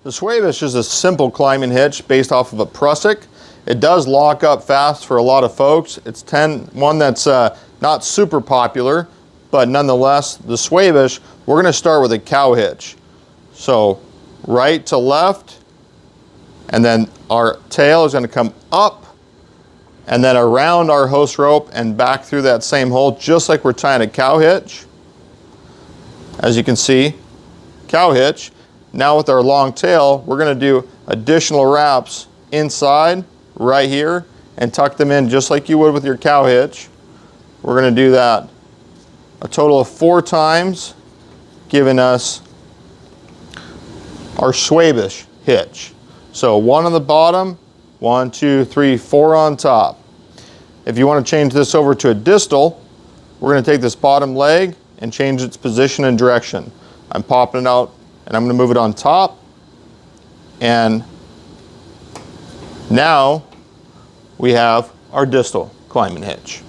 The Schwabisch is a simple climbing hitch based off of a prusik. It does lock up fast for a lot of folks. It's one that's not super popular, but nonetheless, the Schwabisch, we're going to start with a cow hitch. So right to left, and then our tail is going to come up, and then around our host rope and back through that same hole, just like we're tying a cow hitch. As you can see, cow hitch. Now with our long tail, we're going to do additional wraps inside right here and tuck them in just like you would with your cow hitch. We're going to do that a total of 4 times, giving us our Schwabisch hitch. So 1 on the bottom, 1, 2, 3, 4 on top. If you want to change this over to a distal, we're going to take this bottom leg and change its position and direction. I'm popping it out and I'm going to move it on top, and now we have our distal climbing hitch.